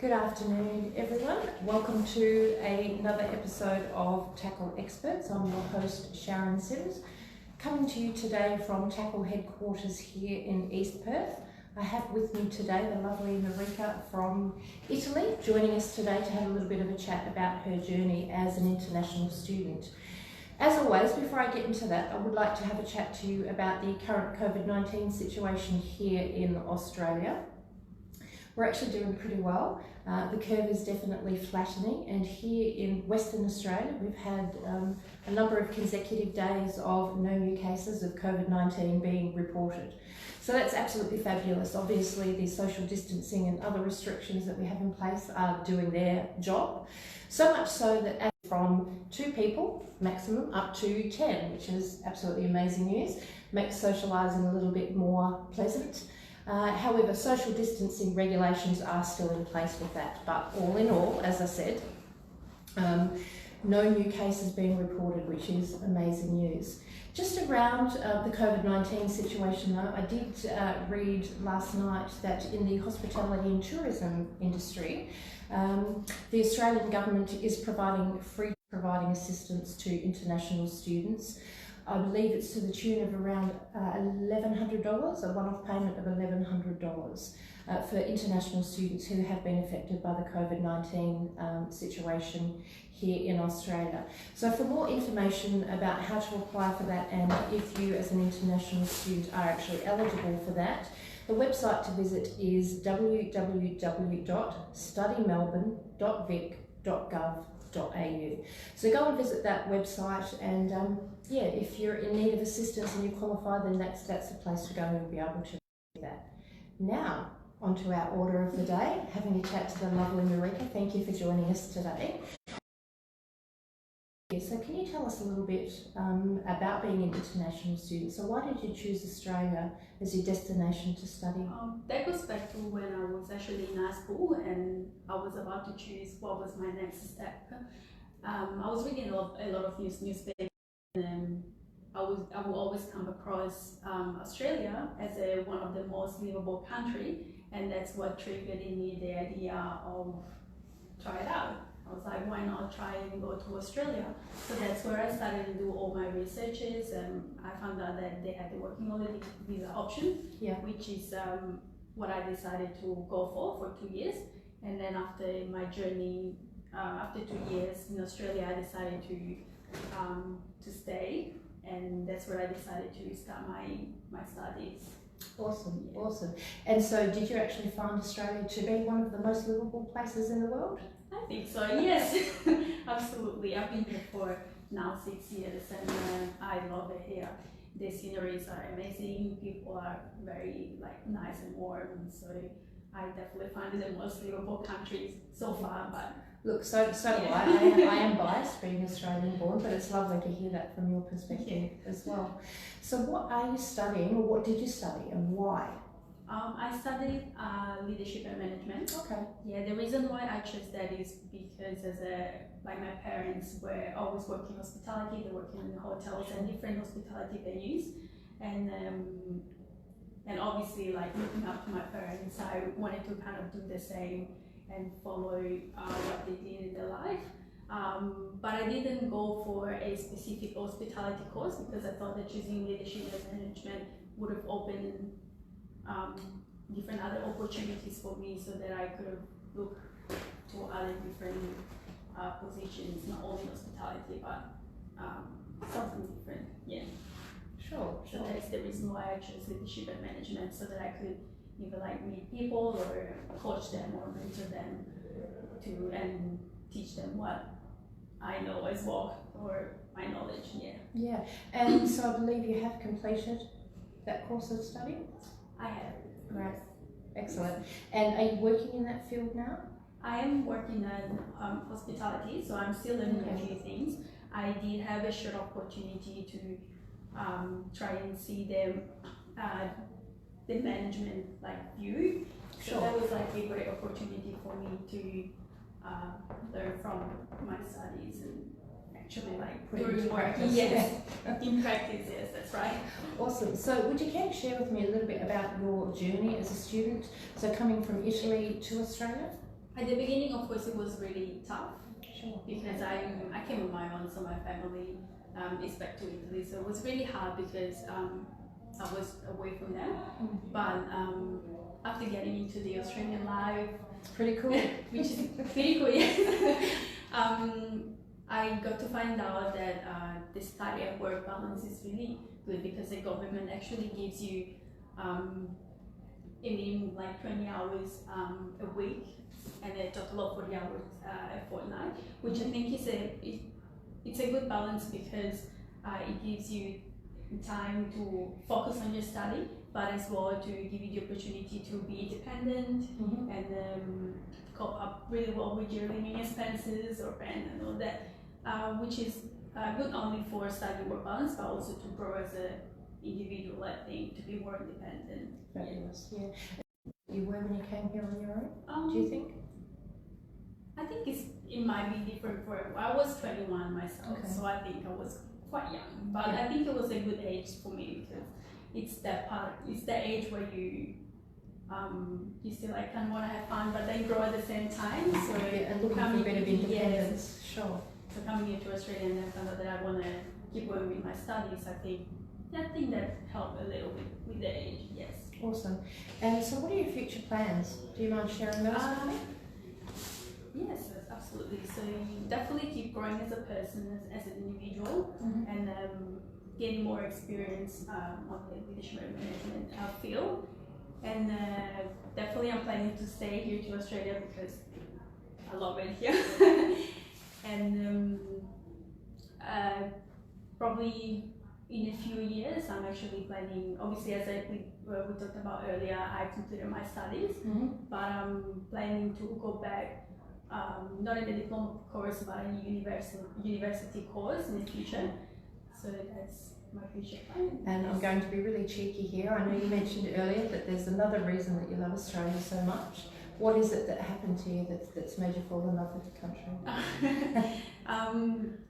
Good afternoon, everyone. Welcome to another episode of TACLE Experts. I'm your host, Sharon Sims, coming to you today from TACLE headquarters here in East Perth. I have with me today the lovely Marika from Italy, joining us today to have a little bit of a chat about her journey as an international student. As always, before I get into that, I would like to have a chat to you about the current COVID-19 situation here in Australia. We're actually doing pretty well. The curve is definitely flattening, and here in Western Australia we've had a number of consecutive days of no new cases of COVID-19 being reported. So that's absolutely fabulous. Obviously the social distancing and other restrictions that we have in place are doing their job. So much so that from 2 people maximum up to 10, which is absolutely amazing news, makes socialising a little bit more pleasant. However, social distancing regulations are still in place with that, but all in all, as I said, no new cases being reported, which is amazing news. Just around the COVID-19 situation though, I did read last night that in the hospitality and tourism industry, the Australian government is providing assistance to international students. I believe it's to the tune of around $1,100, a one-off payment of $1,100 for international students who have been affected by the COVID-19 situation here in Australia. So for more information about how to apply for that and if you as an international student are actually eligible for that, the website to visit is www.studymelbourne.vic.gov.au. So go and visit that website, and yeah, if you're in need of assistance and you qualify, then that's the place to go, and you'll be able to do that. Now, onto our order of the day, having a chat to the lovely Marika. Thank you for joining us today. So can you tell us a little bit about being an international student? So why did you choose Australia as your destination to study? That goes back to when I was actually in high school and I was about to choose what was my next step. I was reading a lot of newspapers, and I will always come across Australia as one of the most livable country, and that's what triggered in me the idea of try it out. I was like, why not try and go to Australia? So that's where I started to do all my researches, and I found out that they had the working holiday visa option, which is what I decided to go for 2 years. And then after my journey, after 2 years in Australia, I decided to stay, and that's where I decided to start my studies. Awesome, awesome. And so did you actually find Australia to be one of the most livable places in the world? I think so, yes. Absolutely. I've been here for now 6 years, and I love it here. The sceneries are amazing, people are very nice and warm, so I definitely find it the most livable country so far. But look, so do I. I am biased being Australian born, but it's lovely to hear that from your perspective as well. So what are you studying, or what did you study, and why? I studied leadership and management. Okay. Yeah, the reason why I chose that is because my parents were always working in hospitality. They're working in hotels and different hospitality venues, and obviously looking up to my parents, I wanted to kind of do the same and follow what they did in their life. But I didn't go for a specific hospitality course because I thought that choosing leadership and management would have opened different other opportunities for me, so that I could have looked to other different positions, not only hospitality, but something different. Yeah. Sure. So that's the reason why I chose leadership and management, so that I could either meet people or coach them or mentor them and teach them what I know as well, or my knowledge. Yeah. And so I believe you have completed that course of study? I have. Great. Excellent. And are you working in that field now? I am working in hospitality, so I'm still learning a few things. I did have a short opportunity to try and see the management view. So that was a great opportunity for me to learn from my studies and actually doing work. Yes, in practice, yes, that's right. Awesome. So would you care to share with me a little bit about your journey as a student? So coming from Italy to Australia? At the beginning, of course, it was really tough Sure. because I came on my own, so my family is back to Italy, so it was really hard because I was away from them. But after getting into the Australian life, It's pretty cool. which is pretty cool, yes. I got to find out that the study and work balance is really good because the government actually gives you a minimum like 20 hours a week and a total of 40 hours a fortnight, which I think is it's a good balance because it gives you time to focus on your study, but as well to give you the opportunity to be independent and cope up really well with your living expenses or rent and all that, which is good only for study work balance, but also to grow as an individual, I think, to be more independent. Fabulous, yeah. You were when you came here on your own, do you think? I think it might be different for everyone. I was 21 myself, so I think I was quite young, but I think it was a good age for me because it's that age where you still like kind of want to have fun, but then grow at the same time. So and looking for a bit of independence. Sure. So coming here to Australia and then found out that I want to keep going with my studies, I think that helped a little bit with the age. Yes. Awesome. And so, what are your future plans? Do you mind sharing those with me? Yes, absolutely. So you definitely keep growing as a person, as an individual, and getting more experience on the leadership and management field. And definitely I'm planning to stay here to Australia because I love it here. And probably in a few years, I'm actually planning, obviously as we talked about earlier, I completed my studies, but I'm planning to go back, not in the diploma course, but in a university course in the future. So that's my future plan. And I'm going to be really cheeky here. I know you mentioned earlier that there's another reason that you love Australia so much. What is it that happened to you that's made you fall in love with the country?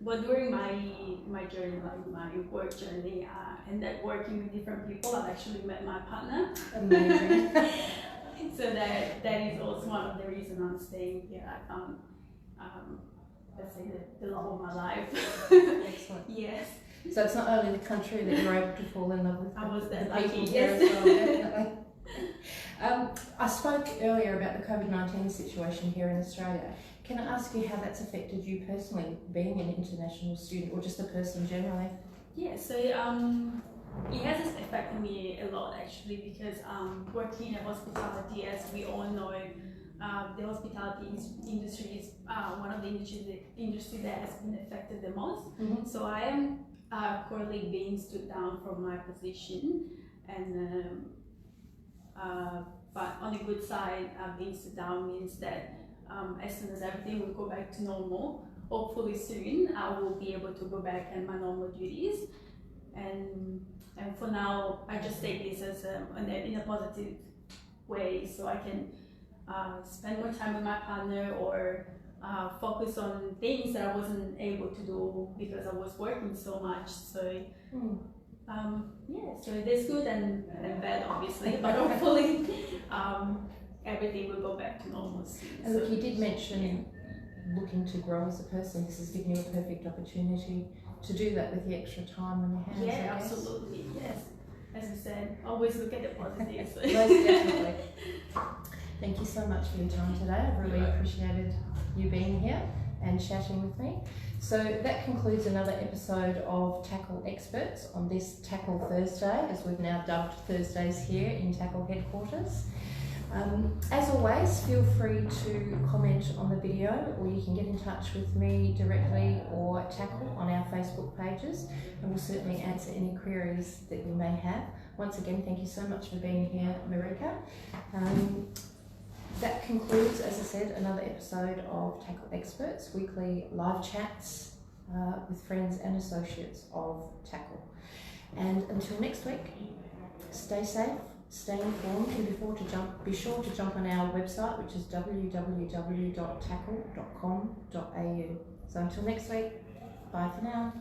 Well, during my journey, like my work journey, and that working with different people, I've actually met my partner. Amazing. So that is also one of the reasons I'm staying here. I found, let's say, the love of my life. Excellent. Yes. So it's not only the country that you're able to fall in love with, I was that the lucky, people yes. here as well, definitely. I spoke earlier about the COVID-19 situation here in Australia. Can I ask you how that's affected you personally, being an international student or just a person generally? Yeah, so it has affected me a lot actually because working in hospitality, as we all know, the hospitality industry is one of the industry that has been affected the most. So I am currently being stood down from my position, and but on the good side, being stood down means that as soon as everything will go back to normal, hopefully soon, I will be able to go back and my normal duties. And for now, I just take this as in a positive way, so I can spend more time with my partner or focus on things that I wasn't able to do because I was working so much. So yeah, so there's good and bad obviously, but hopefully everything will go back to normal soon. And look, you did mention looking to grow as a person. This has given you a perfect opportunity to do that with the extra time on your hands. Yeah, absolutely, yes. As I said, always look at the positives. Most definitely. Thank you so much for your time today. I've really appreciated you being here and chatting with me. So that concludes another episode of TACLE Experts on this TACLE Thursday, as we've now dubbed Thursdays here in TACLE headquarters. As always, feel free to comment on the video, or you can get in touch with me directly or TACLE on our Facebook pages, and we'll certainly answer any queries that you may have. Once again, thank you so much for being here, Marika. That concludes, as I said, another episode of TACLE Experts, weekly live chats with friends and associates of TACLE. And until next week, stay safe, stay informed, and be sure to jump on our website, which is www.tackle.com.au. So until next week, bye for now.